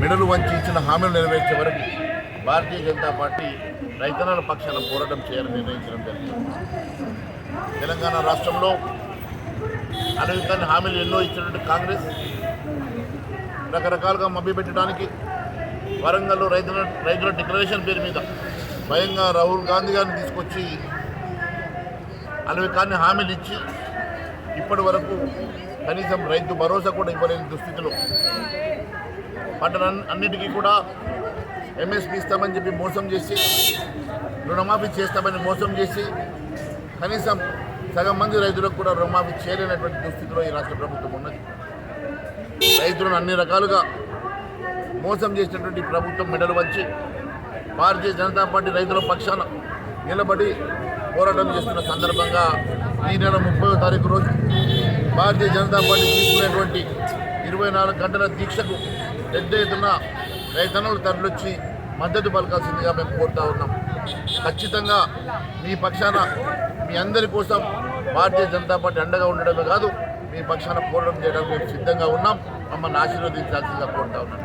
మెడలు వంచి ఇచ్చిన హామీలు నెరవేర్చే వరకు భారతీయ జనతా పార్టీ రైతన్నల పక్షాన పోరాటం చేయాలని నిర్ణయించడం జరిగింది. తెలంగాణ రాష్ట్రంలో అనేక హామీలు ఎన్నో ఇచ్చినటువంటి కాంగ్రెస్ రకరకాలుగా మభ్యపెట్టడానికి వరంగల్లో రైతుల డిక్లరేషన్ పేరు మీద స్వయంగా రాహుల్ గాంధీ గారిని తీసుకొచ్చి అనేక హామీలు ఇచ్చి ఇప్పటి వరకు కనీసం రైతు భరోసా కూడా ఇవ్వలేని దుస్థితిలో పంటల అన్నిటికీ కూడా ఎంఎస్పీ ఇస్తామని చెప్పి మోసం చేసి రుణమాఫీ చేస్తామని మోసం చేసి కనీసం సగం మంది రైతులకు కూడా రుణమాఫీ చేయలేనటువంటి దుస్థితిలో ఈ రాష్ట్ర ప్రభుత్వం ఉన్నది. రైతులను అన్ని రకాలుగా మోసం చేసినటువంటి ప్రభుత్వం మెడలు వచ్చి భారతీయ జనతా పార్టీ రైతుల పక్షాన నిలబడి పోరాటం చేస్తున్న సందర్భంగా ఈ నెల 30వ తారీఖు రోజు భారతీయ జనతా పార్టీ తీసుకునేటువంటి 24 గంటల దీక్షకు పెద్ద ఎత్తున రైతన్నలు తరలివచ్చి మద్దతు పలకాల్సిందిగా మేము కోరుతా ఉన్నాం. ఖచ్చితంగా మీ పక్షాన మీ అందరి కోసం భారతీయ జనతా పార్టీ అండగా ఉండడమే కాదు, మీ పక్షాన పోరాటం చేయడానికి మేము సిద్ధంగా ఉన్నాం. మమ్మల్ని ఆశీర్వదించాల్సిందిగా కోరుతా ఉన్నాం.